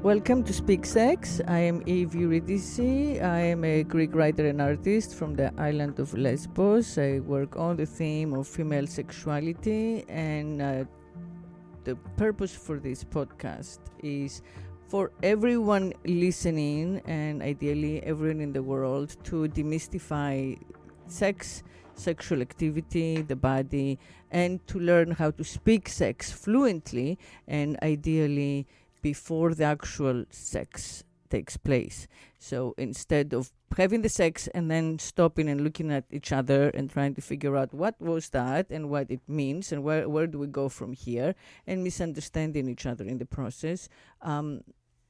Welcome to Speak Sex. I am Eurydice. I am a Greek writer and artist from the island of Lesbos. I work on the theme of female sexuality, and the purpose for this podcast is for everyone listening, and ideally everyone in the world, to demystify sex, sexual activity, the body, and to learn how to speak sex fluently and ideally before the actual sex takes place. So instead of having the sex and then stopping and looking at each other and trying to figure out what was that and what it means and where do we go from here, and misunderstanding each other in the process,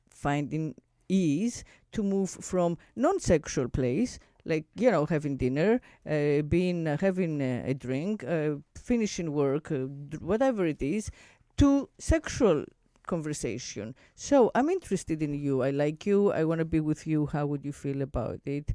finding ease to move from non-sexual place, like, having dinner, having a drink, finishing work, whatever it is, to sexual conversation. So I'm interested in you. I like you. I want to be with you. How would you feel about it?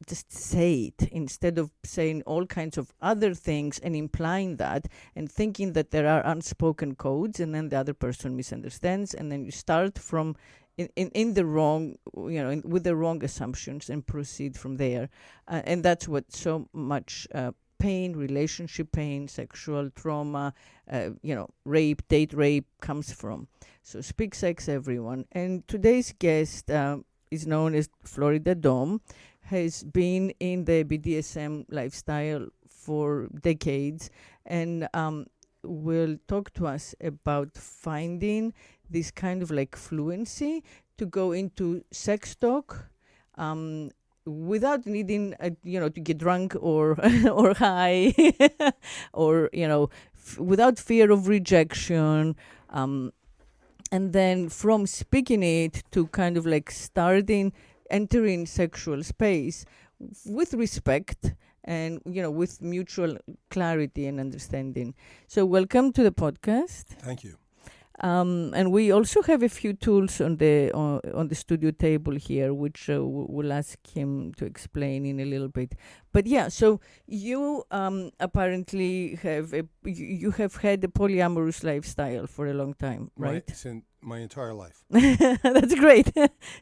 Just say it instead of saying all kinds of other things and implying that and thinking that there are unspoken codes, and then the other person misunderstands, and then you start from in the wrong, with the wrong assumptions and proceed from there. And that's what so much pain, relationship pain, sexual trauma, rape, date rape comes from. So speak sex, everyone. And today's guest is known as Florida Dom, has been in the BDSM lifestyle for decades, and will talk to us about finding this kind of like fluency to go into sex talk, without needing, to get drunk or or high, or without fear of rejection, and then from speaking it to kind of like entering sexual space with respect and with mutual clarity and understanding. So welcome to the podcast. Thank you. And we also have a few tools on the studio table here, which we'll ask him to explain in a little bit. But yeah, so you apparently have had a polyamorous lifestyle for a long time, right? Since my entire life. That's great.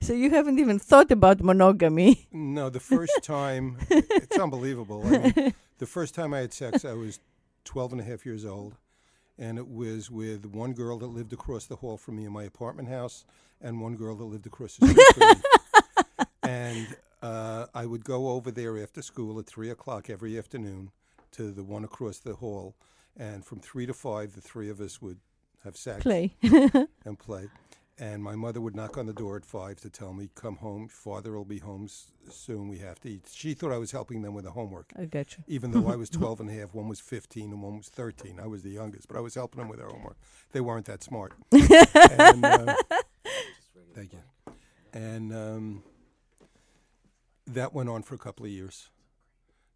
So you haven't even thought about monogamy. No, the first time, it's unbelievable. The first time I had sex, I was 12 and a half years old. And it was with one girl that lived across the hall from me in my apartment house and one girl that lived across the street from me. And I would go over there after school at 3 o'clock every afternoon to the one across the hall. And from 3 to 5, the three of us would have sex. And play. And my mother would knock on the door at 5 to tell me, come home, father will be home soon, we have to eat. She thought I was helping them with the homework. I got you. Even though I was 12 and a half, one was 15 and one was 13. I was the youngest, but I was helping them with their homework. They weren't that smart. And, thank you. And that went on for a couple of years.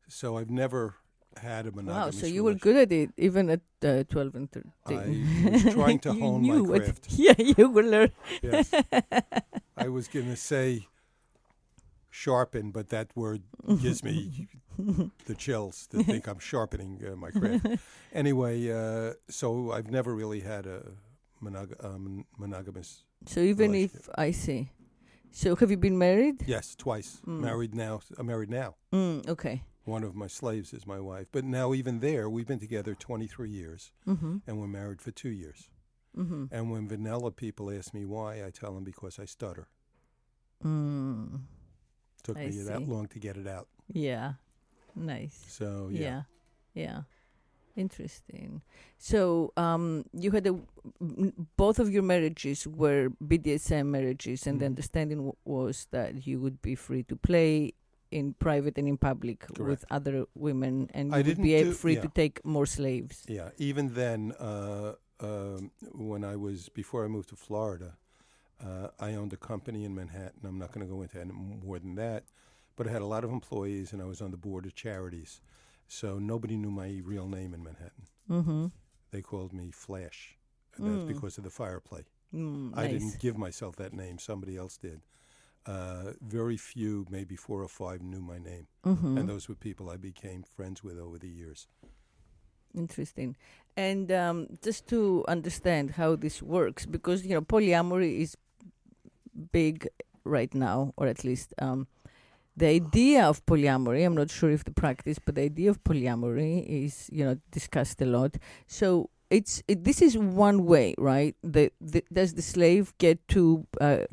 So I've never had a monogamous Wow, so you were good at it, even at 12 and 13. I was trying to hone my craft. Yeah, you will learn. Yes. I was going to say sharpen, but that word gives me the chills to think I'm sharpening my craft. Anyway, so I've never really had a monogamous So even if, I see. So have you been married? Yes, twice. Married now. I'm married now. Okay. One of my slaves is my wife. But now even there, we've been together 23 years, and we're married for 2 years. And when vanilla people ask me why, I tell them because I stutter. Took me that long to get it out. Yeah. Nice. So, Yeah. Interesting. So you had both of your marriages were BDSM marriages, and the understanding was that you would be free to play in private and in public. Correct. With other women, and you would be free to take more slaves. Yeah, even then, before I moved to Florida, I owned a company in Manhattan. I'm not going to go into any more than that, but I had a lot of employees, and I was on the board of charities. So nobody knew my real name in Manhattan. They called me Flash, and that's because of the fire play. I didn't give myself that name. Somebody else did. Very few, maybe 4 or 5, knew my name. And those were people I became friends with over the years. Interesting. And just to understand how this works, because, polyamory is big right now, or at least the idea of polyamory. I'm not sure if the practice, but the idea of polyamory is, discussed a lot. So this is one way, right? Does the slave get to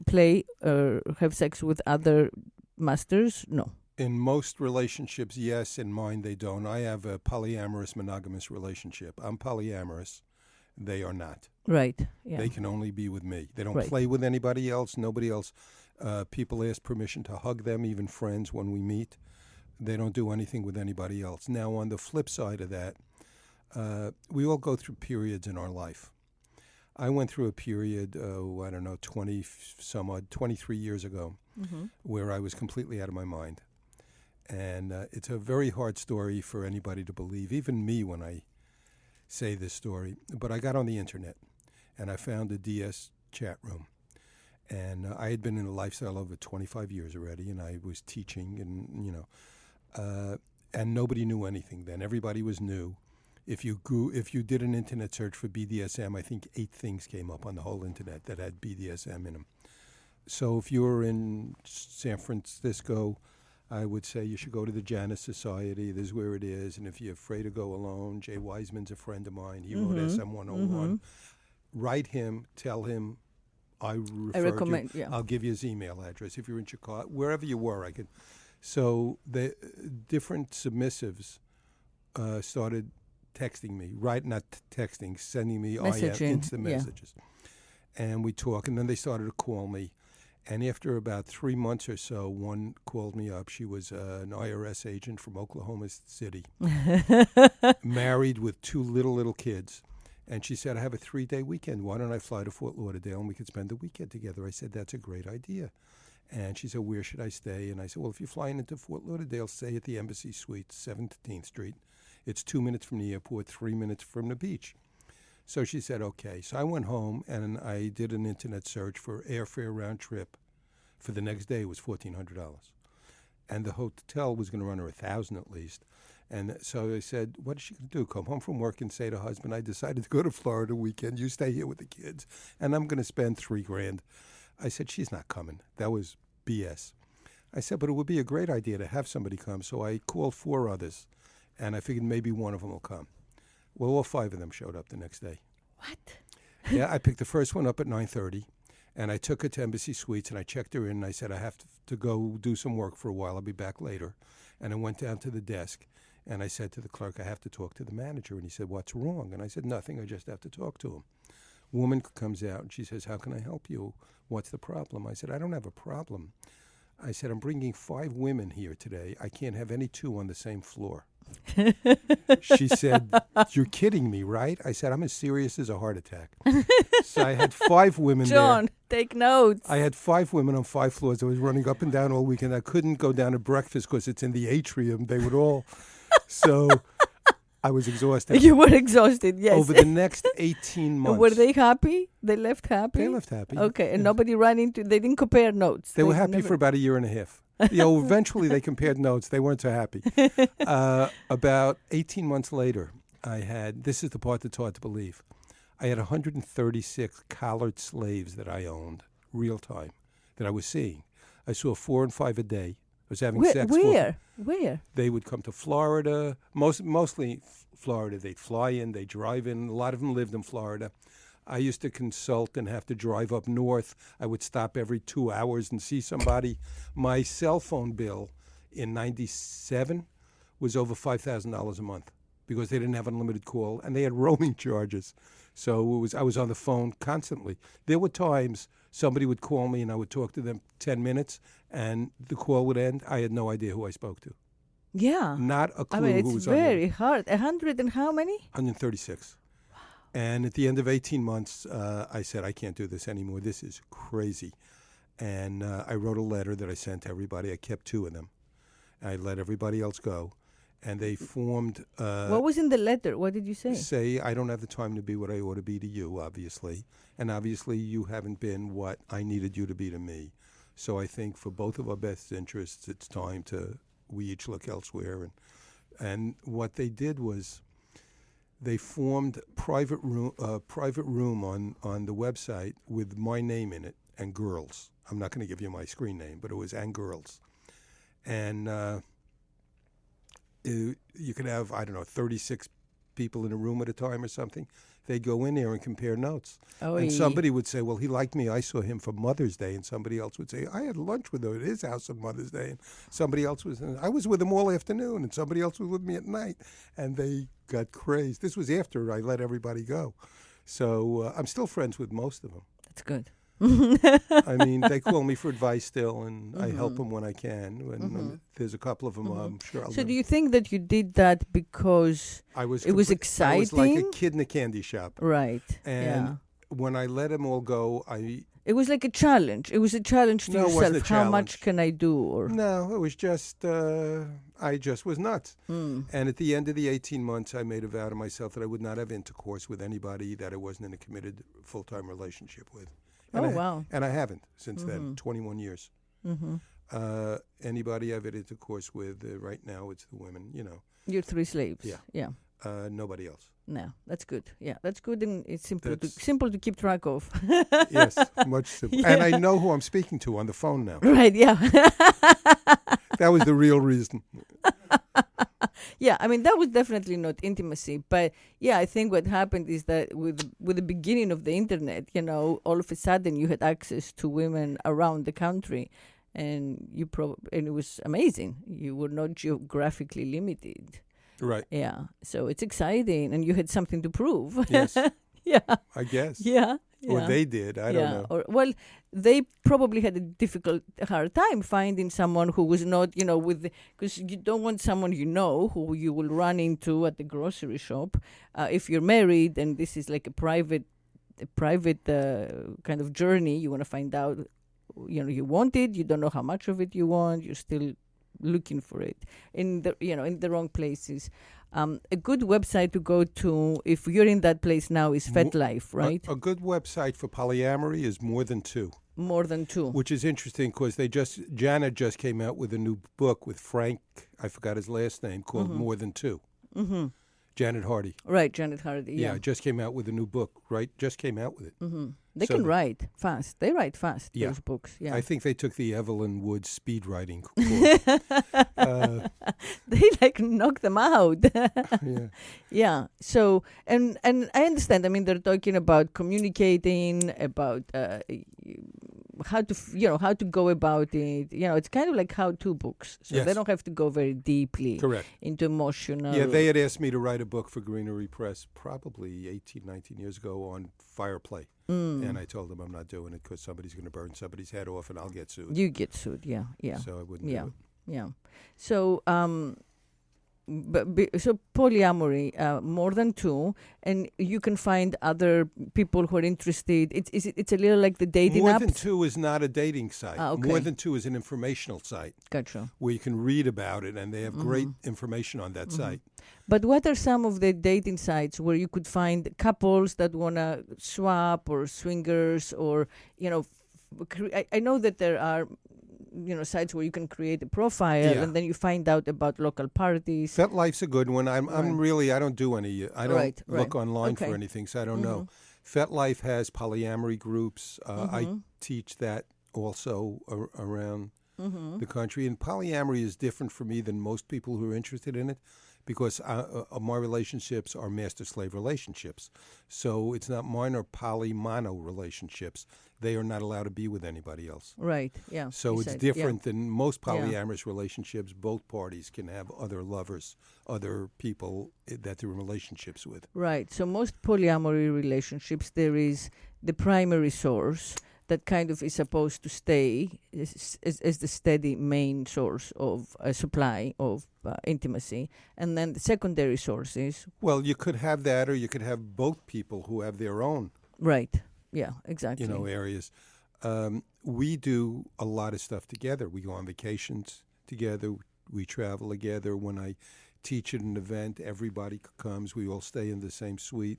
play or have sex with other masters? No. In most relationships, yes. In mine, they don't. I have a polyamorous, monogamous relationship. I'm polyamorous. They are not. Right. Yeah. They can only be with me. They don't Right. play with anybody else, nobody else. People ask permission to hug them, even friends, when we meet. They don't do anything with anybody else. Now, on the flip side of that, we all go through periods in our life. I went through a period, 23 years ago, where I was completely out of my mind. And it's a very hard story for anybody to believe, even me when I say this story. But I got on the internet, and I found a DS chat room. And I had been in a lifestyle over 25 years already, and I was teaching, and, and nobody knew anything then. Everybody was new. If you did an internet search for BDSM, I think 8 things came up on the whole internet that had BDSM in them. So if you were in San Francisco, I would say you should go to the Janus Society. This is where it is. And if you're afraid to go alone, Jay Wiseman's a friend of mine. He wrote SM101. Write him, tell him I recommend you. Yeah. I'll give you his email address. If you're in Chicago, wherever you were, I could. So the different submissives started texting me, sending me instant messages. And we talk, and then they started to call me. And after about 3 months or so, one called me up. She was an IRS agent from Oklahoma City, married with 2 little kids. And she said, I have a 3-day weekend. Why don't I fly to Fort Lauderdale and we could spend the weekend together? I said, that's a great idea. And she said, where should I stay? And I said, well, if you're flying into Fort Lauderdale, stay at the Embassy Suites, 17th Street. It's 2 minutes from the airport, 3 minutes from the beach. So she said, okay. So I went home and I did an internet search for airfare round trip. For the next day, it was $1,400. And the hotel was going to run her $1,000 at least. And so I said, what is she going to do? Come home from work and say to husband, I decided to go to Florida weekend. You stay here with the kids. And I'm going to spend $3,000. I said, she's not coming. That was BS. I said, but it would be a great idea to have somebody come. So I called 4 others. And I figured maybe one of them will come. Well, all 5 of them showed up the next day. What? Yeah, I picked the first one up at 9:30, and I took her to Embassy Suites, and I checked her in, and I said, I have to go do some work for a while. I'll be back later. And I went down to the desk, and I said to the clerk, I have to talk to the manager. And he said, what's wrong? And I said, nothing. I just have to talk to him. Woman comes out, and she says, how can I help you? What's the problem? I said, I don't have a problem. I said, I'm bringing 5 women here today. I can't have any 2 on the same floor. She said, you're kidding me, right? I said, I'm as serious as a heart attack. So I had 5 women John, there. take notes. I had 5 women on 5 floors. I was running up and down all weekend. I couldn't go down to breakfast because it's in the atrium. They would all... So I was exhausted. You were exhausted, yes. Over the next 18 months. Were they happy? They left happy? They left happy. Okay, and yeah. nobody ran into... They didn't compare notes. They were happy for about a year and a half. Eventually they compared notes. They weren't so happy. About 18 months later, I had, this is the part that's hard to believe, I had 136 collared slaves that I owned, real time, that I was seeing. I saw 4 and 5 a day. I was having sex. Where? They would come to Florida, mostly Florida. They'd fly in, they'd drive in. A lot of them lived in Florida. I used to consult and have to drive up north. I would stop every 2 hours and see somebody. My cell phone bill in 97 was over $5,000 a month because they didn't have unlimited call and they had roaming charges. So I was on the phone constantly. There were times somebody would call me and I would talk to them 10 minutes and the call would end. I had no idea who I spoke to. Yeah. Not a clue I mean, who it's was on very hard. 100 and how many? 136. And at the end of 18 months, I said, I can't do this anymore. This is crazy. And I wrote a letter that I sent to everybody. I kept 2 of them. I let everybody else go. And they formed... what was in the letter? What did you say? Say, I don't have the time to be what I ought to be to you, obviously. And obviously, you haven't been what I needed you to be to me. So I think for both of our best interests, it's time to... We each look elsewhere. And what they did was... They formed private room on the website with my name in it and girls. I'm not going to give you my screen name, but it was And Girls. And you could have, I don't know, 36 people in a room at a time or something. They'd go in there and compare notes. Oh, and somebody would say, well, he liked me. I saw him for Mother's Day. And somebody else would say, I had lunch with him at his house on Mother's Day. And somebody else I was with him all afternoon. And somebody else was with me at night. And they got crazed. This was after I let everybody go. So I'm still friends with most of them. That's good. I mean, they call me for advice still, and I help them when I can. And there's a couple of them I'm sure I'll So do you think that you did that because it was exciting? I was like a kid in a candy shop. Right. And when I let them all go, it was like a challenge. It was a challenge to No, it yourself. wasn't a How much challenge. can I do? Or No, it was just, I just was nuts. And at the end of the 18 months, I made a vow to myself that I would not have intercourse with anybody that I wasn't in a committed full-time relationship with. And wow. And I haven't since then, 21 years. Anybody I've had intercourse with right now, it's the women, you know. Your 3 slaves. Yeah. Nobody else. No, that's good. Yeah, that's good, and it's simple to keep track of. Yes, much simpler. Yeah. And I know who I'm speaking to on the phone now. Right, yeah. That was the real reason. Yeah, I mean, that was definitely not intimacy. But, yeah, I think what happened is that with the beginning of the internet, you know, all of a sudden you had access to women around the country. And and it was amazing. You were not geographically limited. Right. Yeah. So it's exciting. And you had something to prove. Yes. Yeah. I guess. Yeah. Or they did. I don't know. Well, they probably had a hard time finding someone who was not, you know, because you don't want someone you know who you will run into at the grocery shop. If you're married and this is like a private kind of journey, you want to find out, you know, you want it, you don't know how much of it you want, you're still looking for it in the wrong places. A good website to go to if you're in that place now is FetLife, right? A good website for polyamory is More Than Two. More Than Two. Which is interesting because Janet just came out with a new book with Frank, I forgot his last name, called More Than Two. Mm-hmm. Janet Hardy. Right, Janet Hardy, yeah. Just came out with a new book, right? Just came out with it. Mm-hmm. They can write fast. They write fast, those books. Yeah. I think they took the Evelyn Wood speed writing course. They like knock them out. Yeah. Yeah. So, and I understand. I mean, they're talking about communicating, about how to go about it. You know, it's kind of like how-to books. So they don't have to go very deeply into emotional. Yeah, they had asked me to write a book for Greenery Press probably 18, 19 years ago on fire play. And I told them I'm not doing it because somebody's going to burn somebody's head off and I'll get sued. You get sued, yeah. So I wouldn't do it. Yeah. So, so polyamory, More Than Two, and you can find other people who are interested. It's a little like the dating More apps. Than Two is not a dating site. Okay. More Than Two is an informational site. Gotcha. Where you can read about it, and they have great information on that site. But what are some of the dating sites where you could find couples that want to swap, or swingers, or, you know, I know that there are, you know, sites where you can create a profile and then you find out about local parties. FetLife's a good one. I'm really, I don't do any, I don't look online for anything, so I don't know. FetLife has polyamory groups. I teach that also around the country. And polyamory is different for me than most people who are interested in it, because my relationships are master-slave relationships. So it's not mine or poly-mono relationships. They are not allowed to be with anybody else. Right, yeah. So it's different than most polyamorous relationships. Both parties can have other lovers, other people that they're in relationships with. Right, so most polyamory relationships, there is the primary source that kind of is supposed to stay as the steady main source of supply of intimacy. And then the secondary sources. Well, you could have that, or you could have both people who have their own. Right. Yeah, exactly. You know, areas. We do a lot of stuff together. We go on vacations together. We travel together. When I teach at an event, everybody comes. We all stay in the same suite.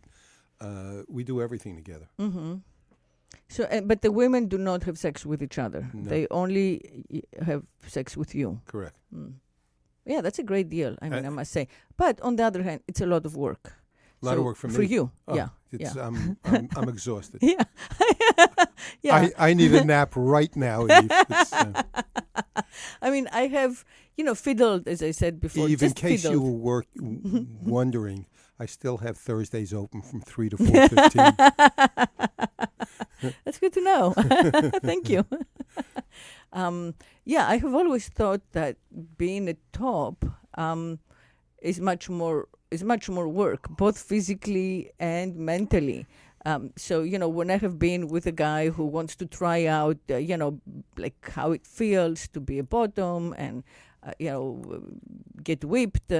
We do everything together. Mm-hmm. So, but the women do not have sex with each other. No. They only have sex with you. Correct. Yeah, that's a great deal. I mean, I must say. But on the other hand, it's a lot of work. A lot of work for me. For you, I'm exhausted. Yeah. Yeah. I need a nap right now, Eve. I mean, I have, fiddled, as I said before. Eve, in just case fiddled. you were wondering, I still have Thursdays open from 3 to 4:15. That's good to know. Thank you. Yeah, I have always thought that being a top is much more work, both physically and mentally. So when I have been with a guy who wants to try out, like how it feels to be a bottom and get whipped,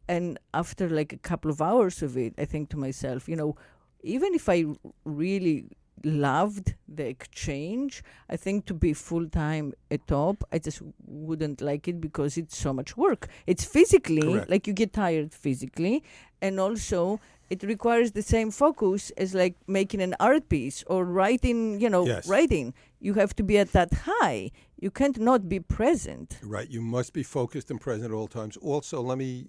and after like a couple of hours of it, I think to myself, even if I really loved the exchange, I think to be full-time a top, I just wouldn't like it because it's so much work. It's physically, Correct. like you get tired physically, and also it requires the same focus as like making an art piece or writing, Yes. writing. You have to be at that high. You can't not be present. Right. You must be focused and present at all times. Also, let me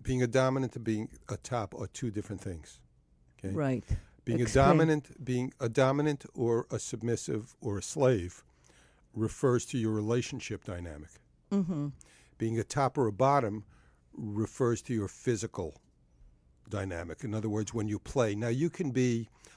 being a dominant and being a top are two different things. Okay? Right. Being Explain. a dominant or a submissive or a slave refers to your relationship dynamic. Mm-hmm. Being a top or a bottom refers to your physical dynamic. In other words, when you play. Now,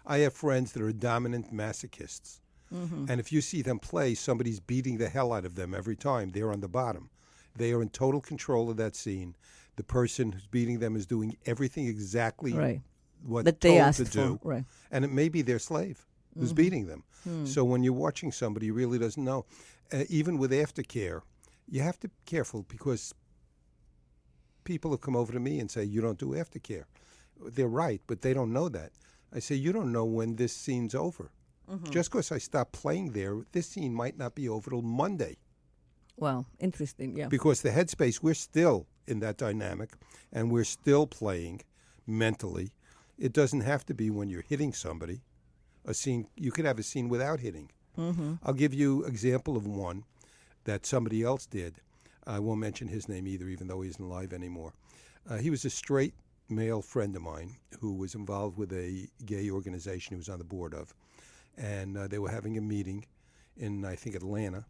I have friends that are dominant masochists. Mm-hmm. And if you see them play, somebody's beating the hell out of them every time. They're on the bottom. They are in total control of that scene. The person who's beating them is doing everything exactly Right. what That they told asked to do. for. Right. And it may be their slave who's beating them. So when you're watching somebody who really doesn't know, even with aftercare, you have to be careful because people have come over to me and say, you don't do aftercare. They're right, but they don't know that. I say, you don't know when this scene's over. Just because I stop playing there, this scene might not be over till Monday. Wow. Interesting. Yeah. Because the headspace, we're still in that dynamic, and we're still playing mentally. It doesn't have to be when you're hitting somebody. A scene, you could have a scene without hitting. Mm-hmm. I'll give you an example of one that somebody else did. I won't mention his name either, even though he isn't alive anymore. He was a straight male friend of mine who was involved with a gay organization he was on the board of. And they were having a meeting in, I think, Atlanta.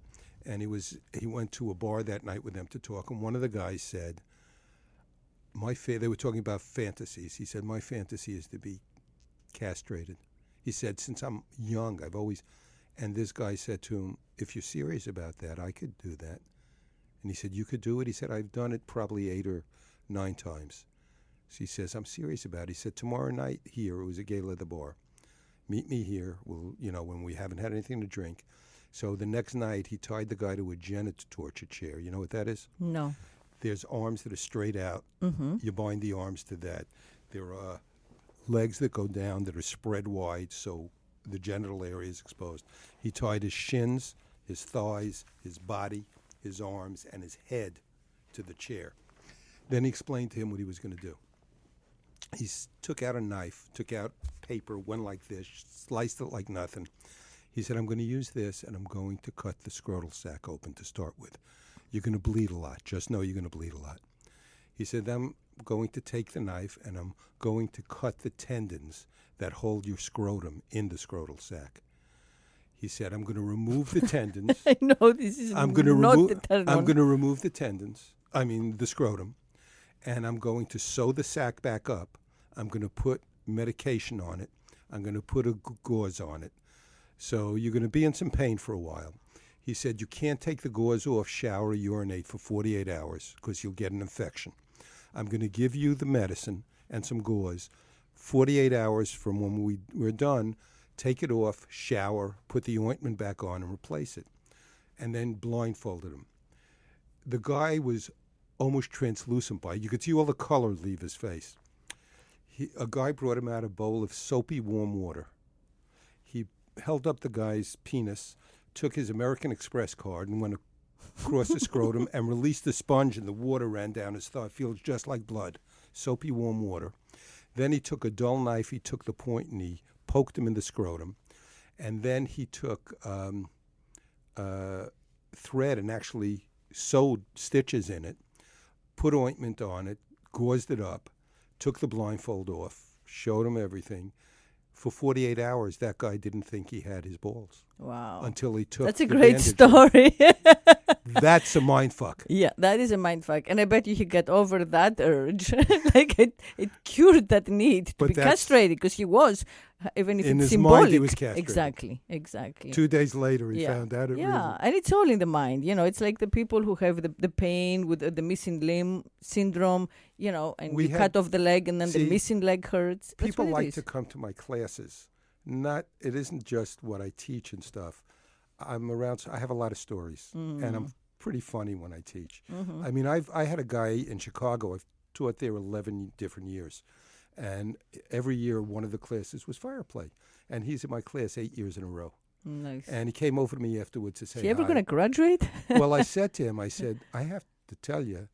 And he went to a bar that night with them to talk. And one of the guys said, they were talking about fantasies. He said, my fantasy is to be castrated. He said, since I'm young, and this guy said to him, if you're serious about that, I could do that. And he said, you could do it? He said, I've done it probably 8 or 9 times. So he says, I'm serious about it. He said, tomorrow night here, it was a gay leather bar. Meet me here, when we haven't had anything to drink. So the next night, he tied the guy to a genital torture chair. You know what that is? No. There's arms that are straight out. Mm-hmm. You bind the arms to that. There are legs that go down that are spread wide, so the genital area is exposed. He tied his shins, his thighs, his body, his arms, and his head to the chair. Then he explained to him what he was going to do. He took out a knife, took out paper, went like this, sliced it like nothing. He said, I'm going to use this, and I'm going to cut the scrotal sac open to start with. You're going to bleed a lot. Just know you're going to bleed a lot. He said, I'm going to take the knife, and I'm going to cut the tendons that hold your scrotum in the scrotal sac. He said, I'm going to remove the tendons. I know this is I'm going to not remove the tendons, the scrotum, and I'm going to sew the sac back up. I'm going to put medication on it. I'm going to put a gauze on it. So you're going to be in some pain for a while. He said, you can't take the gauze off, shower, urinate for 48 hours because you'll get an infection. I'm going to give you the medicine and some gauze. 48 hours from when we're done, take it off, shower, put the ointment back on, and replace it. And then blindfolded him. The guy was almost translucent you could see all the color leave his face. A guy brought him out a bowl of soapy warm water. He held up the guy's penis, took his American Express card and went across the scrotum and released the sponge, and the water ran down his thigh. It feels just like blood. Soapy warm water. Then he took a dull knife, he took the point and he poked him in the scrotum. And then he took thread and actually sewed stitches in it, put ointment on it, gauzed it up, took the blindfold off, showed him everything, For 48 hours, that guy didn't think he had his balls. Wow. Until he took That's a the great bandage off. story. That's a mind fuck. Yeah, that is a mind fuck. And I bet you he got over that urge. Like it cured that need to But be that's- castrated, because he was, even if In it's his symbolic. mind, he was castrated. Exactly. 2 days later, he Yeah. found out it Yeah, and it's all in the mind. It's like the people who have the pain with the missing limb syndrome, and We you had- cut off the leg and then the see, missing leg hurts. That's People what it like is. to come to my classes. It isn't just what I teach and stuff. I'm around, so I have a lot of stories, and I'm pretty funny when I teach. Mm-hmm. I mean, I had a guy in Chicago. I've taught there 11 different years, and every year one of the classes was fire play, and he's in my class 8 years in a row. Nice. And he came over to me afterwards to say, Is he ever hi. going to graduate? Well, I said to him, I have to tell you,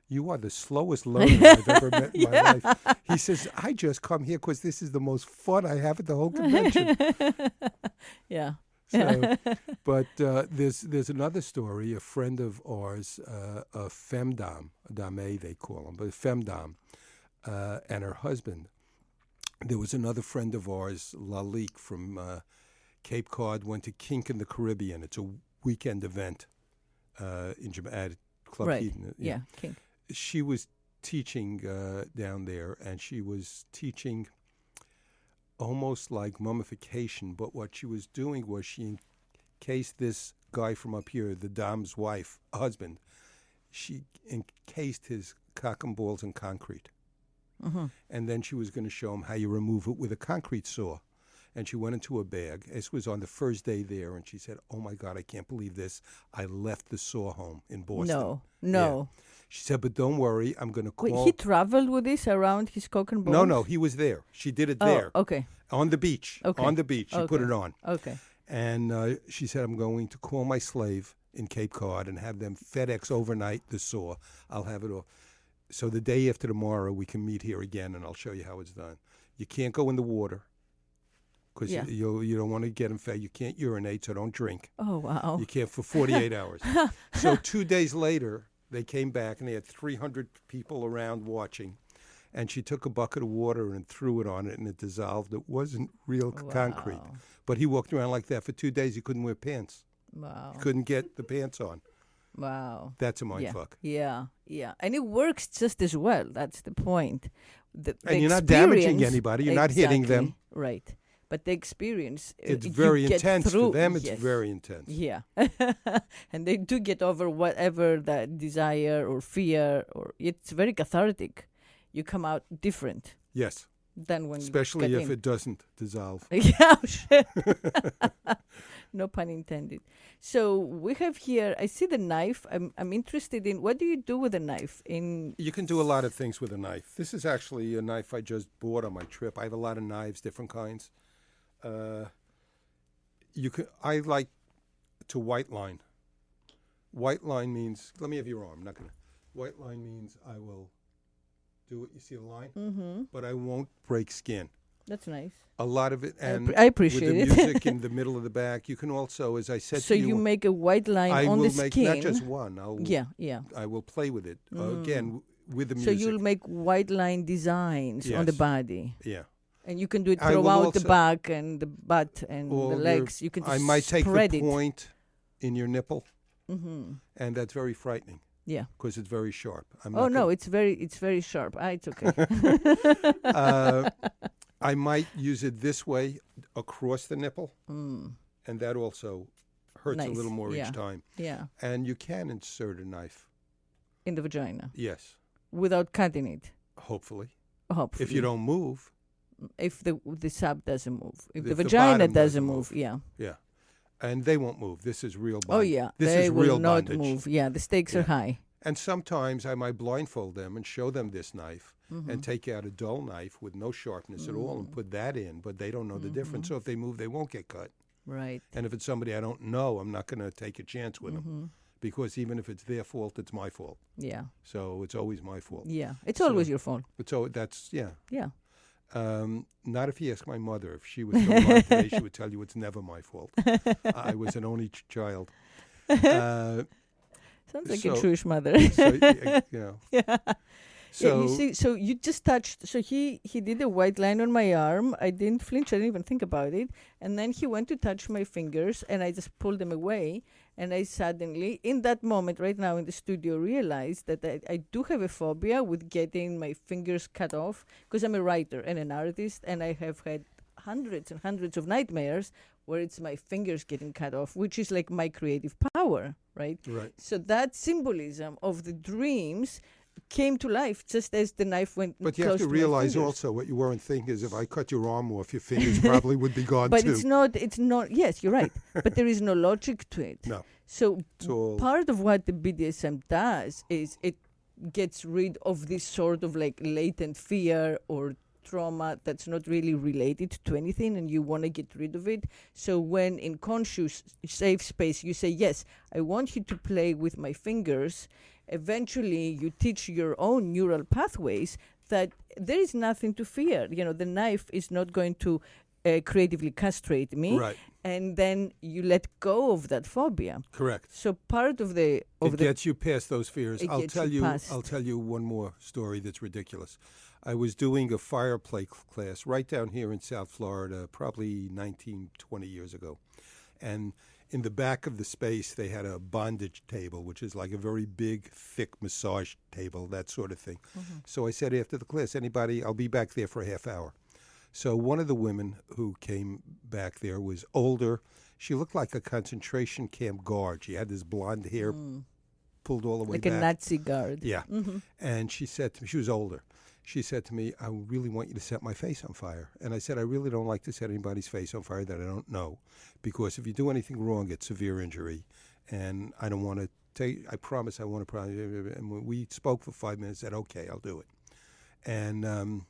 you are the slowest learner I've ever met in my life. He says, I just come here because this is the most fun I have at the whole convention. Yeah. So, but there's another story. A friend of ours, a femdom, a dame they call them, but a femdom, and her husband. There was another friend of ours, Lalik from Cape Cod, went to Kink in the Caribbean. It's a weekend event in at Club Right. Eden. Yeah. King. She was teaching down there, and she was teaching almost like mummification, but what she was doing was she encased this guy from up here, the Dom's wife, husband, she encased his cock and balls in concrete. Mm-hmm. And then she was going to show him how you remove it with a concrete saw. And she went into a bag. This was on the first day there, and she said, oh, my God, I can't believe this. I left the saw home in Boston. No. She said, but don't worry, I'm going to call. Wait, he traveled with this around his cock and balls? No, he was there. She did it Oh, there. okay. On the beach. Okay. On the beach. She put Okay. it on. Okay. And she said, I'm going to call my slave in Cape Cod and have them FedEx overnight the saw. I'll have it all. So the day after tomorrow, we can meet here again, and I'll show you how it's done. You can't go in the water because Yeah. you don't want to get infected. You can't urinate, so don't drink. Oh, wow. You can't for 48 hours. So 2 days later, they came back, and they had 300 people around watching. And she took a bucket of water and threw it on it, and it dissolved. It wasn't real concrete. Wow. But he walked around like that for 2 days. He couldn't wear pants. Wow. He couldn't get the pants on. Wow. That's a mindfuck. Yeah. And it works just as well. That's the point. And you're not damaging experience- anybody. You're not hitting them. Exactly. Right. But the experience, It's you very get intense through, for them. It's yes. very intense. Yeah. And they do get over whatever that desire or fear, or it's very cathartic. You come out different Yes, than when especially you if it doesn't dissolve. Yeah, shit. No pun intended. So we have here, I see the knife. I'm interested in, what do you do with a knife? You can do a lot of things with a knife. This is actually a knife I just bought on my trip. I have a lot of knives, different kinds. I like to white line. White line means, let me have your arm. I'm not gonna. White line means I will do it. You see the line, but I won't break skin. That's nice. A lot of it, and I appreciate with it. the music in the middle of the back. You can also, as I said So to you make a white line I on will the make skin. not just one. Yeah. I will play with it again with the So music. you'll make white line designs on the Yes. body. Yeah. And you can do it I will throughout the also- back and the butt and the Or legs. You can just I might take the spread it. point in your nipple, Mm-hmm. and that's very frightening Yeah. because it's very sharp. Oh no, it's very sharp. It's okay. I might use it this way across the nipple, and that also hurts a Nice. little more Yeah. each time. Yeah. And you can insert a knife. In the vagina Yes, without cutting it. hopefully. Hopefully. If you don't move, If the sub doesn't move, if the If the vagina bottom doesn't doesn't move, move. yeah. yeah. And they won't move. This is real Oh bondage. yeah, This they is will real not bondage. move. Yeah, the stakes are Yeah. high. And sometimes I might blindfold them and show them this knife Mm-hmm. and take out a dull knife with no sharpness at all and put that in, but they don't know the difference. Mm-hmm. So if they move, they won't get cut. Right. And if it's somebody I don't know, I'm not going to take a chance with Mm-hmm. them because even if it's their fault, it's my fault. Yeah. So it's always my fault. Yeah. It's So- always your fault. So that's, yeah. Yeah. Not if you ask my mother. If she was still alive today, she would tell you it's never my fault. I was an only child. Sounds like a so- Jewish mother. So, you know. Yeah. So you see, so you just touched. So he did a white line on my arm. I didn't flinch. I didn't even think about it. And then he went to touch my fingers, and I just pulled them away. And I suddenly, in that moment, right now in the studio, realized that I do have a phobia with getting my fingers cut off because I'm a writer and an artist, and I have had hundreds and hundreds of nightmares where it's my fingers getting cut off, which is like my creative power, right? Right. So that symbolism of the dreams came to life just as the knife went But you close have to my realize fingers. also what you weren't thinking is if I cut your arm off, your fingers probably would be gone But too. it's not, yes, you're right. But there is no logic to it. No. So It's all part of what the BDSM does is it gets rid of this sort of like latent fear or trauma that's not really related to anything, and you want to get rid of it. So when in conscious safe space you say, yes, I want you to play with my fingers, eventually you teach your own neural pathways that there is nothing to fear. You know, the knife is not going to creatively castrate me. right. And then you let go of that phobia. Correct. So part of the It gets you past those fears. It I'll gets tell you you. past. I'll tell you one more story that's ridiculous. I was doing a fire play class right down here in South Florida, probably 19, 20 years ago, and in the back of the space they had a bondage table, which is like a very big, thick massage table, that sort of thing. Mm-hmm. So I said after the class, anybody, I'll be back there for a half hour. So one of the women who came back there was older. She looked like a concentration camp guard. She had this blonde hair pulled all the way like back. a Nazi guard. Yeah. Mm-hmm. And she said to me, she was older. She said to me, I really want you to set my face on fire. And I said, I really don't like to set anybody's face on fire that I don't know, because if you do anything wrong, it's severe injury. And I don't want to take, I promise I want to promise. And when we spoke for 5 minutes, said, okay, I'll do it. And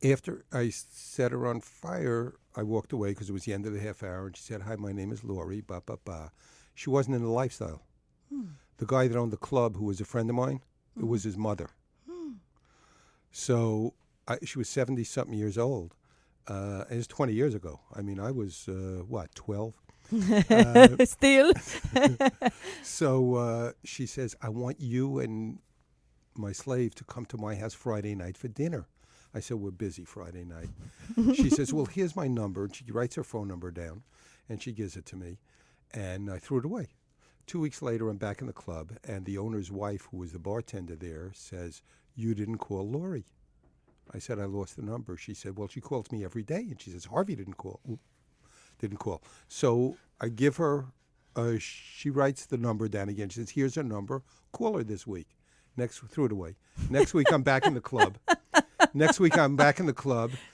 after I set her on fire, I walked away because it was the end of the half hour. And she said, hi, my name is Lori, ba, ba, ba. She wasn't in the lifestyle. The guy that owned the club, who was a friend of mine, it was his mother. So she was 70-something years old. It was 20 years ago. I mean, I was, 12? Still. So she says, I want you and my slave to come to my house Friday night for dinner. I said, we're busy Friday night. She says, well, here's my number. And she writes her phone number down, and she gives it to me. And I threw it away. 2 weeks later, I'm back in the club, and the owner's wife, who was the bartender there, says, you didn't call Lori. I said, I lost the number. She said, well, she calls me every day. And she says, Harvey didn't call. Didn't call. So I give her, she writes the number down again. She says, here's her number. Call her this week. Threw it away. Next week, I'm back in the club.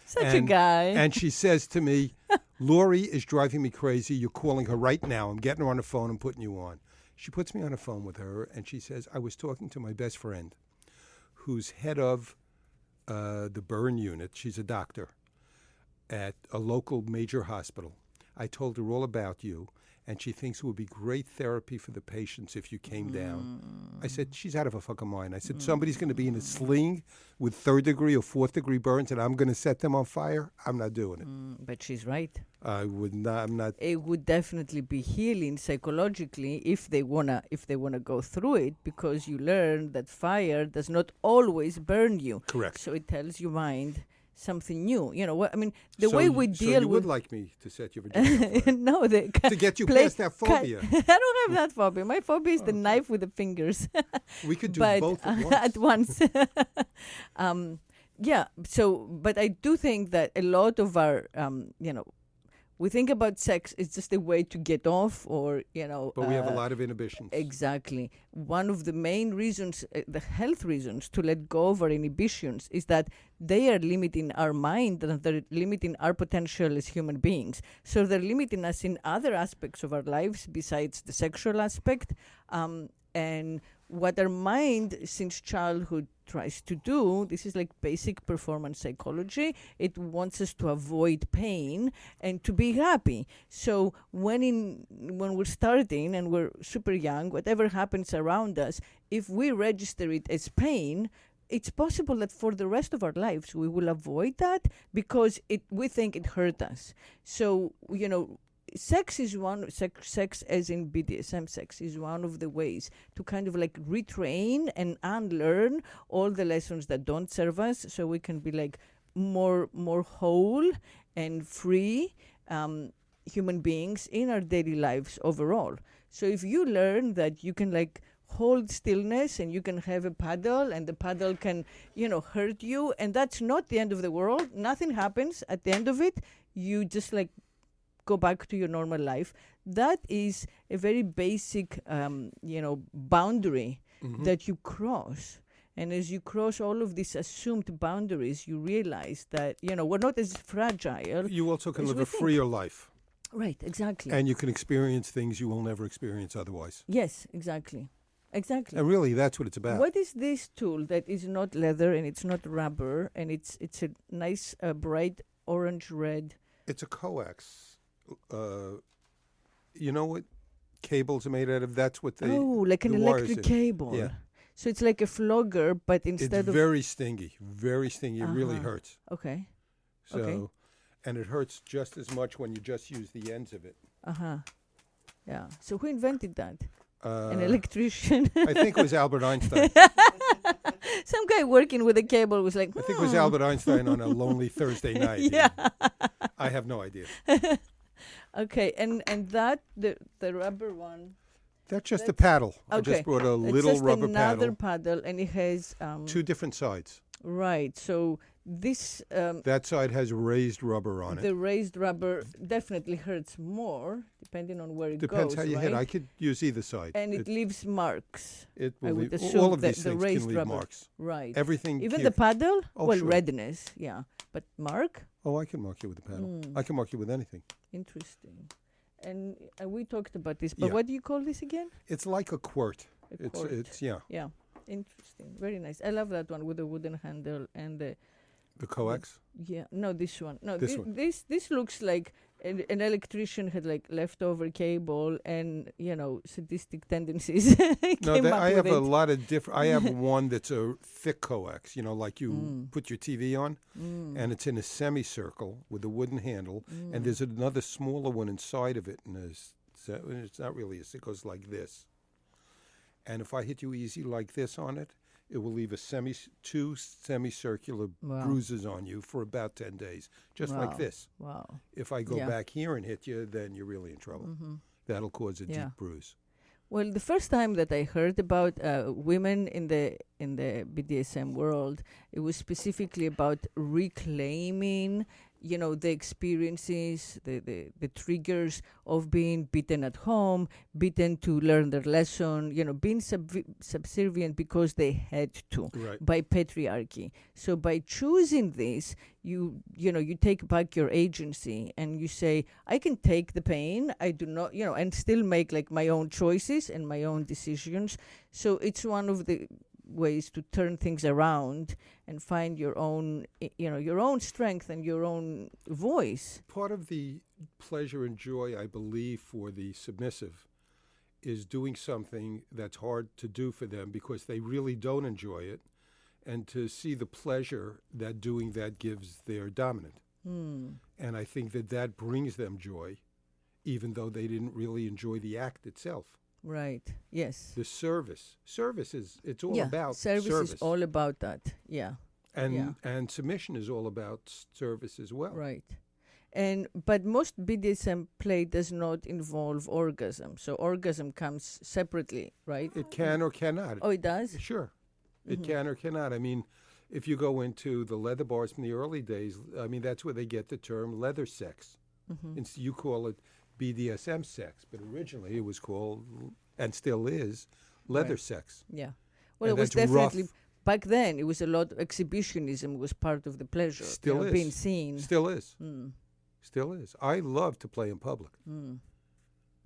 Such a guy. And she says to me, Lori is driving me crazy. You're calling her right now. I'm getting her on the phone and putting you on. She puts me on the phone with her, and she says, I was talking to my best friend, who's head of the burn unit. She's a doctor at a local major hospital. I told her all about you, and she thinks it would be great therapy for the patients if you came down. I said, she's out of her fucking mind. I said, somebody's going to be in a sling with 3rd degree or 4th degree burns, and I'm going to set them on fire? I'm not doing it. But she's right. I would not. I'm not. It would definitely be healing psychologically if they wanna go through it, because you learn that fire does not always burn you. Correct. So it tells your mind something new. You know what I mean? The way we deal so you with would like me to set your vagina on fire? no, to get you past that phobia. I don't have that phobia. My phobia is the knife with the fingers. We could do But, both at once. Yeah. So, but I do think that a lot of our, we think about sex is just a way to get off, or But we have a lot of inhibitions. Exactly. One of the main reasons, the health reasons to let go of our inhibitions, is that they are limiting our mind and they're limiting our potential as human beings. So they're limiting us in other aspects of our lives besides the sexual aspect. And what our mind since childhood tries to do, this is like basic performance psychology. It wants us to avoid pain and to be happy. So when we're starting and we're super young, whatever happens around us, if we register it as pain, it's possible that for the rest of our lives we will avoid that because we think it hurt us. So, sex is one, sex as in BDSM sex is one of the ways to kind of like retrain and unlearn all the lessons that don't serve us, so we can be like more whole and free human beings in our daily lives overall. So if you learn that you can like hold stillness and you can have a paddle and the paddle can, hurt you, and that's not the end of the world. Nothing happens at the end of it. You just like go back to your normal life. That is a very basic, boundary that you cross. And as you cross all of these assumed boundaries, you realize that, we're not as fragile. You also can as live we a think. freer life. Right, exactly. And you can experience things you will never experience otherwise. Yes, exactly. Exactly. And really, that's what it's about. What is this tool that is not leather and it's not rubber and it's a nice bright orange red? It's a coax. You know what cables are made out of? That's what they... Oh, like an the wires electric in. cable. Yeah. So it's like a flogger, but It's instead of... very stingy. Very stingy. It really hurts. Okay. So, Okay. And it hurts just as much when you just use the ends of it. Uh-huh. Yeah. So who invented that? An electrician? I think it was Albert Einstein. Some guy working with a cable was like, I think it was Albert Einstein on a lonely Thursday night. Yeah. I have no idea. Okay, and that, the rubber one... That's just a paddle. I Okay. just brought a It's little just rubber another paddle. paddle, and it has... Two different sides. Right, so this... That side has raised rubber on the it. raised rubber definitely hurts more, depending on where it Depends goes, how you right? hit. I could use either side. And it leaves marks. It I will would leave, assume all of that these the things raised can leave rubber. marks. Right. Everything. Even here. the paddle? Oh, well, sure. redness, yeah. But mark? Oh, I can mark you with the paddle. I can mark you with anything. Interesting. And we talked about this, but Yeah. what do you call this again? It's like a quirt. A quirt. It's yeah. Yeah, interesting. Very nice. I love that one with the wooden handle and the... The coax. Yeah, no, this one. No, This one. This looks like an electrician had like leftover cable and sadistic tendencies. No, Came up I have with a it. lot of different. I have one that's a thick coax. Like you put your TV on, and it's in a semicircle with a wooden handle, and there's another smaller one inside of it, and it's not really. It goes like this. And if I hit you easy like this on it, it will leave two semicircular Wow. bruises on you for about 10 days, just like Wow. this. Wow. If I go Yeah. back here and hit you, then you're really in trouble. That'll cause a Yeah. deep bruise. Well, the first time that I heard about women in the BDSM world, it was specifically about reclaiming, the experiences, the triggers of being beaten at home, beaten to learn their lesson, being subservient because they had to Right. by patriarchy. So by choosing this, you take back your agency and you say, I can take the pain. I do not, and still make like my own choices and my own decisions. So it's one of the ways to turn things around and find your own strength and your own voice. Part of the pleasure and joy, I believe, for the submissive is doing something that's hard to do for them because they really don't enjoy it, and to see the pleasure that doing that gives their dominant. And I think that brings them joy, even though they didn't really enjoy the act itself. Right. Yes. The service is, it's all about service is all about that. Yeah. And submission is all about service as well. Right. But most BDSM play does not involve orgasm. So orgasm comes separately, right? It can or cannot. Oh, it does? Sure. It can or cannot. I mean, if you go into the leather bars from the early days, I mean, that's where they get the term leather sex. And so you call it BDSM sex, but originally it was called, and still is, leather Right. sex. Yeah. Well, And it was that's definitely... rough. Back then, it was a lot. Exhibitionism was part of the pleasure. Still is. Being seen. Still is. Still is. I love to play in public.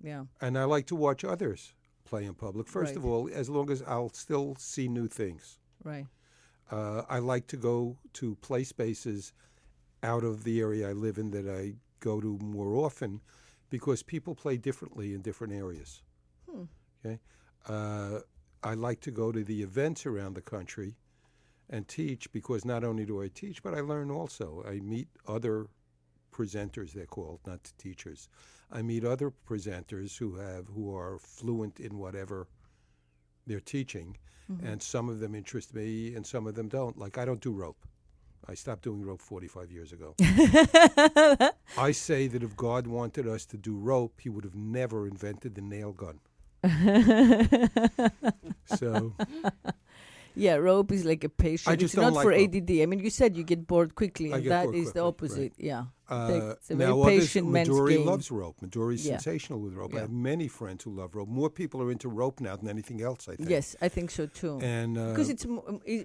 Yeah. And I like to watch others play in public. First of Right. all, as long as I'll still see new things. Right. I like to go to play spaces out of the area I live in that I go to more often because people play differently in different areas. Okay, I like to go to the events around the country and teach because not only do I teach, but I learn also. I meet other presenters, they're called, not teachers. I meet other presenters who are fluent in whatever they're teaching, and some of them interest me and some of them don't. Like, I don't do rope. I stopped doing rope 45 years ago. I say that if God wanted us to do rope, he would have never invented the nail gun. So... Yeah, rope is like a patient. I just it's don't not like for rope. ADD. I mean, you said you get bored quickly, I and get that bored is the quickly, opposite. right. Yeah. It's a very Now, patient man's Midori game. loves rope. Midori's Yeah. sensational with rope. Yeah. I have many friends who love rope. More people are into rope now than anything else, I think. Yes, I think so too. And Because it's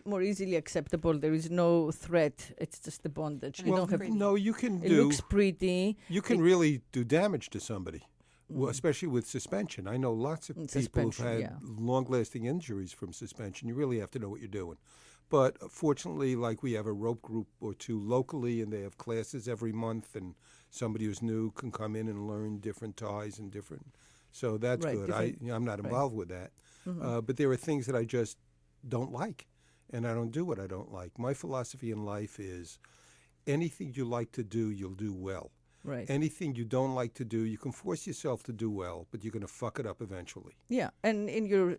more easily acceptable. There is no threat. It's just the bondage. You don't have. no, you can It do. looks pretty. You can really do damage to somebody, well, especially with suspension. I know lots of people who've Suspension, had yeah. long-lasting injuries from suspension. You really have to know what you're doing. But fortunately, like, we have a rope group or two locally, and they have classes every month, and somebody who's new can come in and learn different ties and different. So that's Right, good. I'm not right. involved with that. But there are things that I just don't like, and I don't do what I don't like. My philosophy in life is anything you like to do, you'll do well. Right. Anything you don't like to do, you can force yourself to do well, but you're going to fuck it up eventually. Yeah, and in your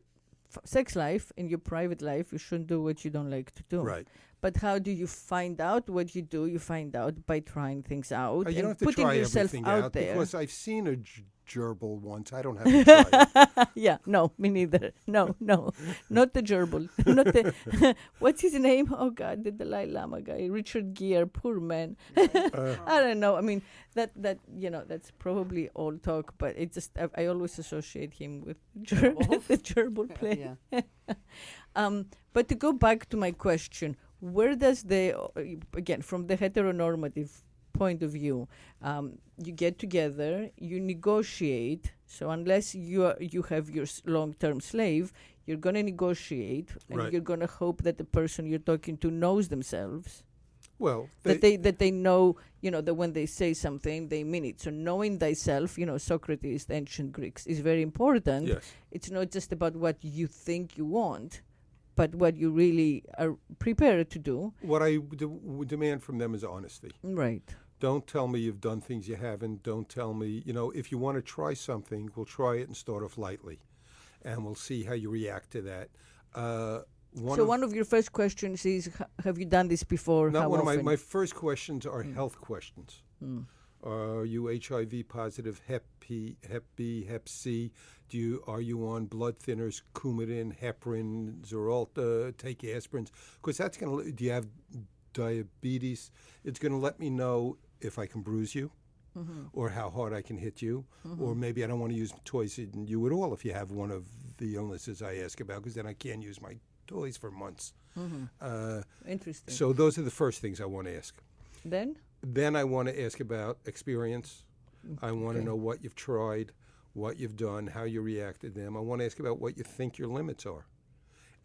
sex life, in your private life, you shouldn't do what you don't like to do. Right. But how do you find out what you do? You find out by trying things out You don't and have to putting try yourself everything out out there. because I've seen a gerbil once. I don't have to try it. Yeah, no, me neither. No, not the gerbil. Not the. What's his name? Oh God, the Dalai Lama guy, Richard Gere. Poor man. I don't know. I mean, that that's probably all talk, but it just I always associate him with the gerbil play. Yeah. But to go back to my question, where does again from the heteronormative point of view, you get together, you negotiate. So unless you have your long-term slave, you're going to negotiate, and Right. you're going to hope that the person you're talking to knows themselves. Well, That they know, that when they say something, they mean it. So knowing thyself, Socrates, the ancient Greeks, is very important. yes. It's not just about what you think you want, but what you really are prepared to do. What I demand from them is honesty. Right. Don't tell me you've done things you haven't. Don't tell me, if you want to try something, we'll try it and start off lightly. And we'll see how you react to that. One of your first questions is, have you done this before? Not How one often? of my first questions are health questions. Are you HIV positive, Hep B, Hep C? Are you on blood thinners, Coumadin, heparin, Xarelto, take aspirins? Because that's going to. Do you have diabetes? It's going to let me know if I can bruise you, or how hard I can hit you, or maybe I don't want to use toys in you at all if you have one of the illnesses I ask about, because then I can't use my toys for months. Interesting. So those are the first things I want to ask. Then I want to ask about experience. I want to Okay. know what you've tried, what you've done, how you reacted to them. I want to ask about what you think your limits are.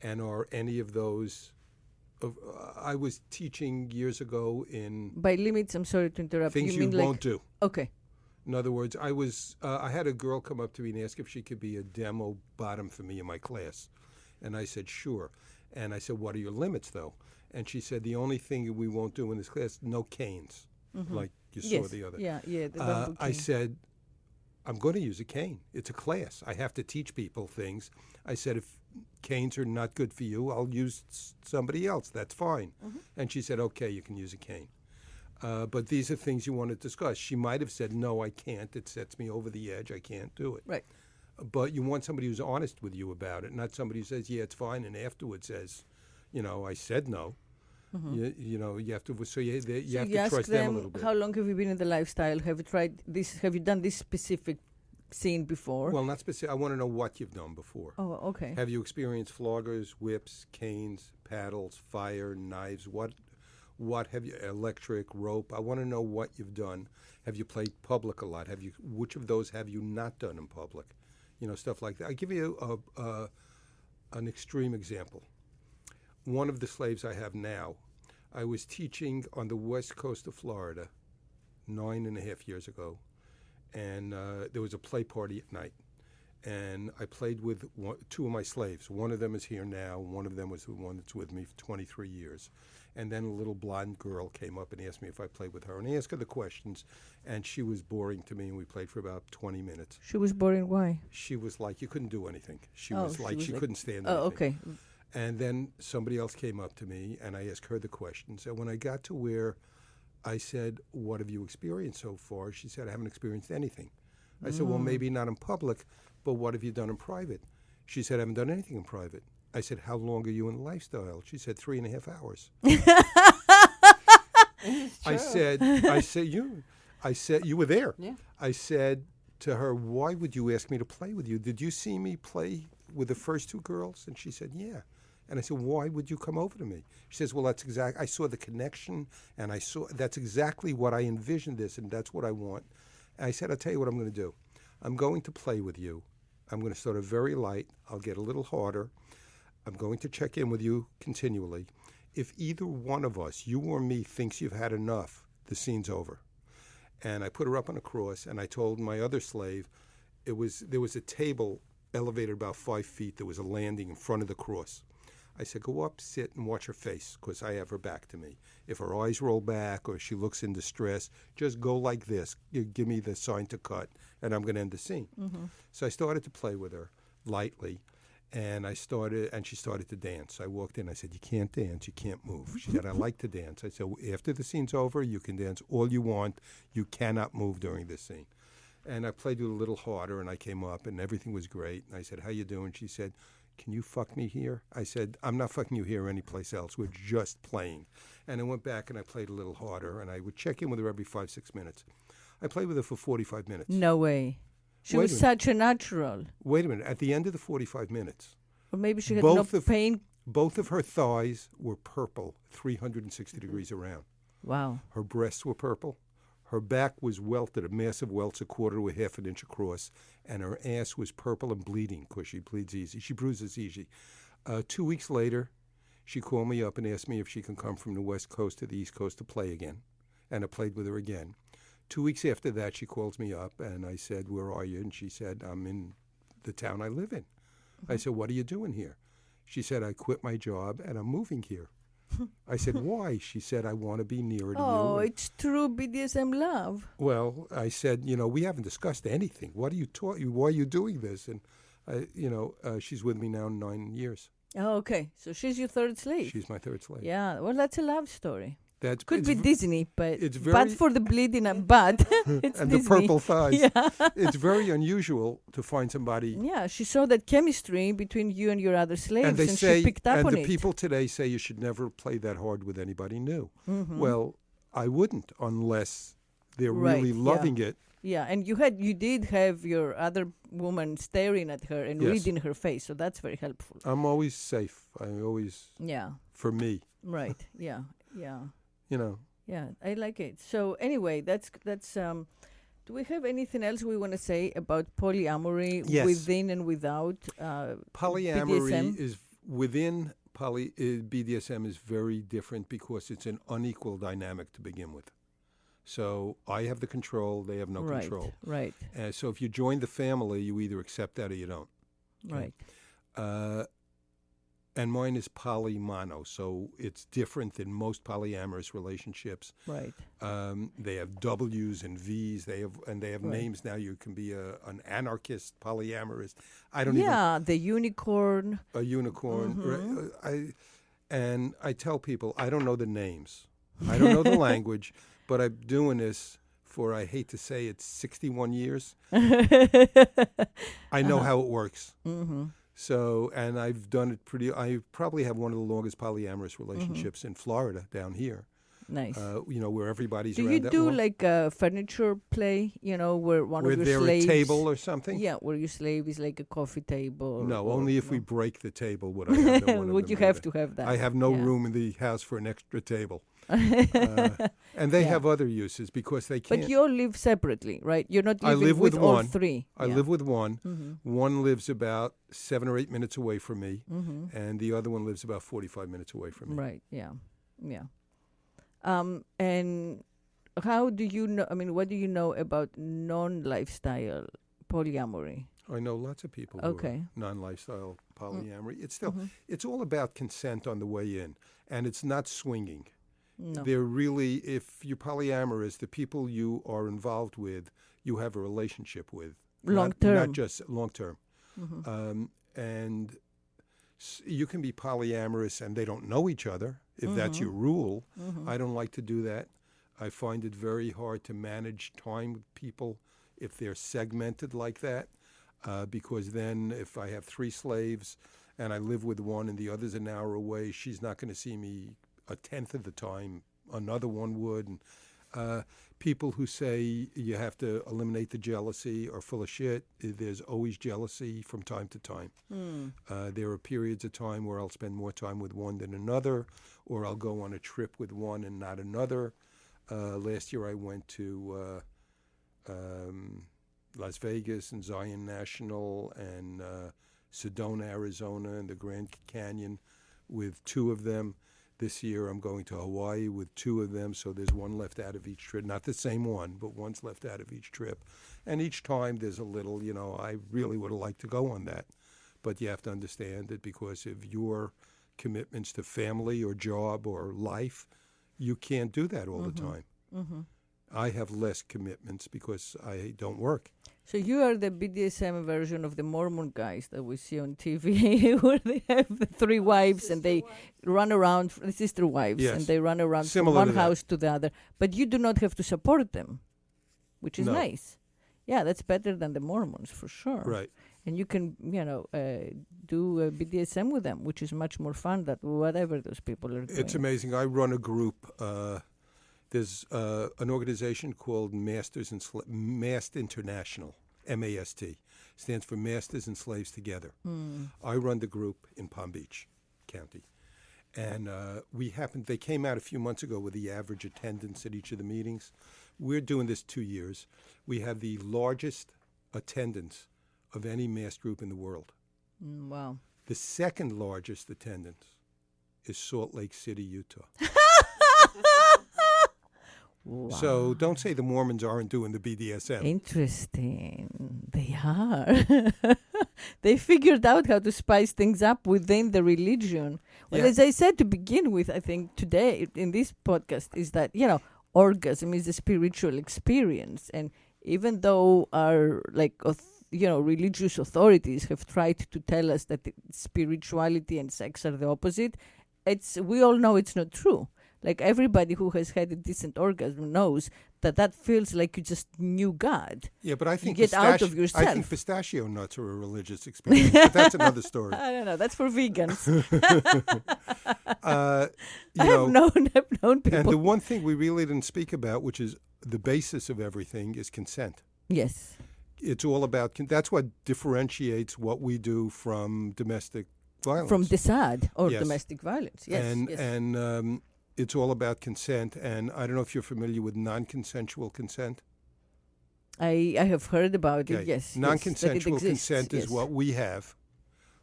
And are any of those... I was teaching years ago in by limits, I'm sorry to interrupt. things you you mean like, won't do. Okay. In other words, I had a girl come up to me and ask if she could be a demo bottom for me in my class. And I said, sure. And I said, what are your limits, though? And she said, the only thing we won't do in this class, no canes, like you saw the other. Yeah. The bamboo I cane. said, I'm going to use a cane. It's a class. I have to teach people things. I said, if canes are not good for you, I'll use somebody else. That's fine. And she said, okay, you can use a cane. But these are things you want to discuss. She might have said, no, I can't. It sets me over the edge. I can't do it. Right. But you want somebody who's honest with you about it, not somebody who says, yeah, it's fine, and afterwards says, I said no. You have to. So you have to ask trust them a little bit. how long have you been in the lifestyle? Have you tried this? Have you done this specific scene before? Well, not specific. I want to know what you've done before. Oh, okay. Have you experienced floggers, whips, canes, paddles, fire, knives? What have you? Electric, rope. I want to know what you've done. Have you played public a lot? Which of those have you not done in public? Stuff like that. I give you an extreme example. One of the slaves I have now, I was teaching on the west coast of Florida 9.5 years ago, and there was a play party at night. And I played with two of my slaves. One of them is here now. One of them was the one that's with me for 23 years. And then a little blonde girl came up and asked me if I played with her. And I asked her the questions, and she was boring to me, and we played for about 20 minutes. She was boring. Why? She was like, you couldn't do anything. She Oh, was she like, was she like- couldn't stand Oh, anything. okay. And then somebody else came up to me, and I asked her the questions. And when I got to where I said, what have you experienced so far? She said, I haven't experienced anything. I said, well, maybe not in public, but what have you done in private? She said, I haven't done anything in private. I said, how long are you in the lifestyle? She said, 3.5 hours. I said, you were there. Yeah. I said to her, why would you ask me to play with you? Did you see me play with the first two girls? And she said, yeah. And I said, why would you come over to me? She says, well, I saw the connection, and that's exactly what I envisioned this, and that's what I want. And I said, I'll tell you what I'm going to do. I'm going to play with you. I'm going to start it very light. I'll get a little harder. I'm going to check in with you continually. If either one of us, you or me, thinks you've had enough, the scene's over. And I put her up on a cross, and I told my other slave, there was a table elevated about 5 feet. There was a landing in front of the cross. I said, go up, sit, and watch her face, because I have her back to me. If her eyes roll back or she looks in distress, just go like this. You give me the sign to cut, and I'm going to end the scene. Mm-hmm. So I started to play with her lightly, and she started to dance. I walked in. I said, you can't dance. You can't move. She said, I like to dance. I said, after the scene's over, you can dance all you want. You cannot move during this scene. And I played it a little harder, and I came up, and everything was great. And I said, how you doing? She said, can you fuck me here? I said, I'm not fucking you here or anyplace else. We're just playing. And I went back and I played a little harder, and I would check in with her every 5-6 minutes. I played with her for 45 minutes. No way. She Wait was a minute. such a natural. Wait a minute. At the end of the 45 minutes, Or maybe she had Both no of- pain. both of her thighs were purple, 360 degrees around. Wow. Her breasts were purple. Her back was welted, a massive welts 1/4 to 1/2 inch across, and her ass was purple and bleeding because she bleeds easy. She bruises easy. 2 weeks later, she called me up and asked me if she can come from the West Coast to the East Coast to play again, and I played with her again. 2 weeks after that, she calls me up, and I said, where are you? And she said, I'm in the town I live in. I said, what are you doing here? She said, I quit my job, and I'm moving here. I said, why? She said, I want to be nearer to Oh, you. it's true BDSM love. Well, I said, we haven't discussed anything. What are you why are you doing this? And, she's with me now 9 years. Oh, okay. So she's your third slave. She's my third slave. Yeah. Well, that's a love story. That's Could it's be v- Disney, but it's but very- for the bleeding, but it's and Disney. the purple thighs. Yeah. It's very unusual to find somebody. Yeah, she saw that chemistry between you and your other slaves, And and, they say, she picked up and on the it. people today say you should never play that hard with anybody new. Mhm. Well, I wouldn't unless they're Right, really yeah. loving it. Yeah, and you did have your other woman staring at her and Yes. reading her face, so that's very helpful. I'm always safe. Yeah, For me, right. Yeah, yeah, you know. yeah. I like it. So anyway, that's. Do we have anything else we want to say about polyamory Yes. within and without? Polyamory BDSM? is within BDSM is very different because it's an unequal dynamic to begin with. So I have the control; they have no right, control. right, So if you join the family, you either accept that or you don't. right. And mine is polymono, so it's different than most polyamorous relationships. Right. They have W's and V's. They have Right. names now. You can be an anarchist, polyamorous. I don't Yeah, the unicorn. even a unicorn. Mm-hmm. I tell people I don't know the names. I don't know the language, but I'm doing this for, I hate to say it, 61 years. I know how it works. Mm-hmm. So, and I've done it I probably have one of the longest polyamorous relationships in Florida down here. Nice. Where everybody's Do around you that do long. like a furniture play? Where one Where of your they're slaves. a table or something? Yeah, where your slave is like a coffee table. No, or- only if we no. break the table would I have one of Would them you do have that. to have that? I have no Yeah. room in the house for an extra table. And they Yeah. have other uses because they can't. But you all live separately, right? You're not I living live with all one. three. I live with one. Mm-hmm. One lives about 7 or 8 minutes away from me, Mm-hmm. and the other one lives about 45 minutes away from me. Right. Yeah. Yeah. And how do you know? I mean, what do you know about non-lifestyle polyamory? I know lots of people who are non-lifestyle polyamory. It's still, it's all about consent on the way in, and it's not swinging. No. They're really, if you're polyamorous, the people you are involved with, you have a relationship with. Long term. Not just long term. And you can be polyamorous and they don't know each other, if that's your rule. I don't like to do that. I find it very hard to manage time with people if they're segmented like that, because then if I have 3 slaves and I live with one and the other's an hour away, she's not going to see me a tenth of the time another one would. And people who say you have to eliminate the jealousy are full of shit. There's always jealousy from time to time. There are periods of time where I'll spend more time with one than another, or I'll go on a trip with one and not another. Last year I went to Las Vegas and Zion National and Sedona, Arizona, and the Grand Canyon with 2 of them. This year I'm going to Hawaii with 2 of them, so there's one left out of each trip. Not the same one, but one's left out of each trip. And each time there's a little, I really would have liked to go on that. But you have to understand that because of your commitments to family or job or life, you can't do that all the time. I have less commitments because I don't work. So you are the BDSM version of the Mormon guys that we see on TV, where they have the 3 wives and they run around, the sister wives, and they run around from one house to the other. But you do not have to support them, which is nice. Yeah, that's better than the Mormons, for sure. Right. And you can, do BDSM with them, which is much more fun than whatever those people are doing. It's amazing. I run a group. There's an organization called Mast International, MAST. Stands for Masters and Slaves Together. I run the group in Palm Beach County. And they came out a few months ago with the average attendance at each of the meetings. We're doing this 2 years. We have the largest attendance of any MAST group in the world. Wow. The second largest attendance is Salt Lake City, Utah. Wow. So don't say the Mormons aren't doing the BDSM. Interesting. They are. They figured out how to spice things up within the religion. Well, as I said to begin with, I think today in this podcast is that, orgasm is a spiritual experience. And even though our, religious authorities have tried to tell us that spirituality and sex are the opposite, we all know it's not true. Like everybody who has had a decent orgasm knows that feels like you just knew God. Yeah, but I think you get out of yourself. I think pistachio nuts are a religious experience, but that's another story. I don't know. That's for vegans. I've known people. And the one thing we really didn't speak about, which is the basis of everything, is consent. Yes. It's all about. That's what differentiates what we do from domestic violence. From DESAD or domestic violence. Yes. And it's all about consent, and I don't know if you're familiar with non-consensual consent. I have heard about it, yes. Non-consensual consent is what we have,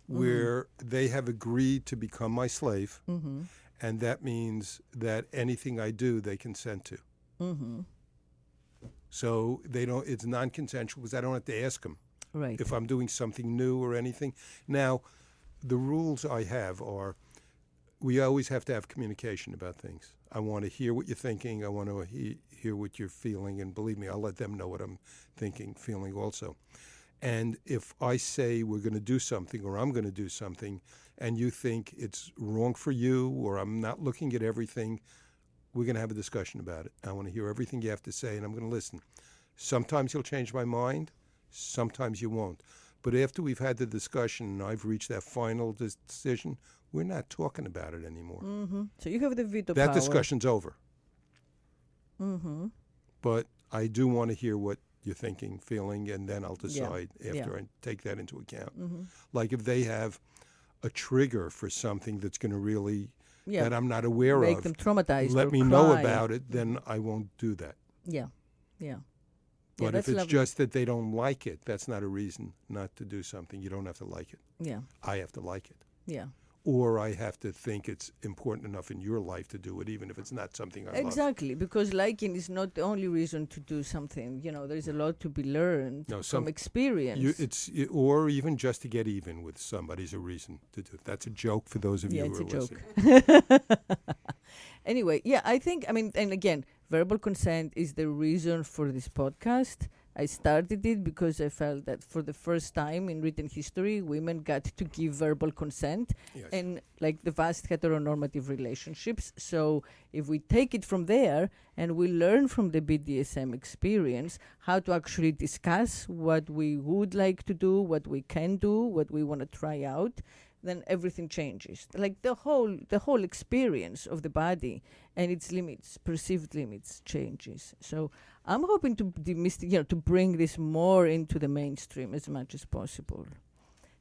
where they have agreed to become my slave, and that means that anything I do, they consent to. So it's non-consensual because I don't have to ask them if I'm doing something new or anything. Now, the rules I have are, we always have to have communication about things. I want to hear what you're thinking. I want to hear what you're feeling. And believe me, I'll let them know what I'm thinking, feeling also. And if I say we're going to do something or I'm going to do something and you think it's wrong for you or I'm not looking at everything, we're going to have a discussion about it. I want to hear everything you have to say and I'm going to listen. Sometimes you'll change my mind. Sometimes you won't. But after we've had the discussion and I've reached that final decision, we're not talking about it anymore. So you have the veto power. That discussion's over. But I do want to hear what you're thinking, feeling, and then I'll decide after I take that into account. Like if they have a trigger for something that's going to really, that I'm not aware Make of, them traumatized let or me cry. know about it, then I won't do that. But if it's lovely. just that they don't like it, that's not a reason not to do something. You don't have to like it. Yeah. I have to like it. Yeah. or I have to think it's important enough in your life to do it, even if it's not something I love. Exactly, because liking is not the only reason to do something. There's a lot to be learned from experience. Or even just to get even with somebody's a reason to do it. That's a joke for those of you who are listening. Anyway, and again, verbal consent is the reason for this podcast. I started it because I felt that for the first time in written history, women got to give verbal consent in like the vast heteronormative relationships. So if we take it from there and we learn from the BDSM experience how to actually discuss what we would like to do, what we can do, what we want to try out, then everything changes. Like the whole experience of the body and its limits, perceived limits, changes. So I'm hoping to to bring this more into the mainstream as much as possible.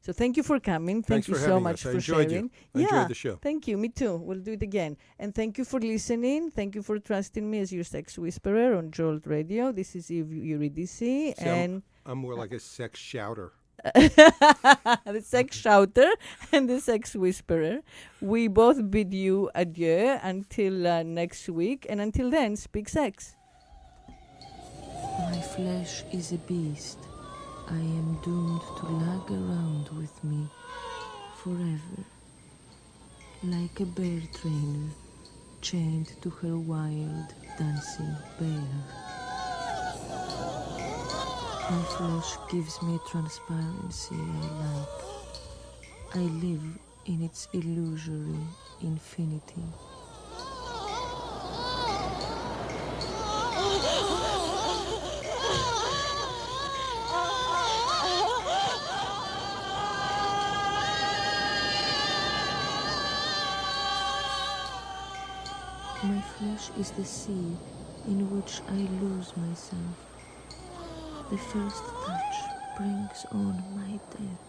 So thank you for coming. Thanks thank you for so much us. for sharing. I enjoyed the show. Thank you. Me too. We'll do it again. And thank you for listening. Thank you for trusting me as your sex whisperer on Jolt Radio. This is Eurydice. And I'm more like a sex shouter. The sex shouter and the sex whisperer. We both bid you adieu until next week, and until then, speak sex. My flesh is a beast. I am doomed to lag around with me forever, like a bear trainer chained to her wild dancing bear. My flesh gives me transparency I like. I live in its illusory infinity. My flesh is the sea in which I lose myself. The first touch brings on my death.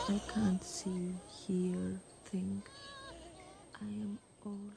I can't see, hear, think. I am all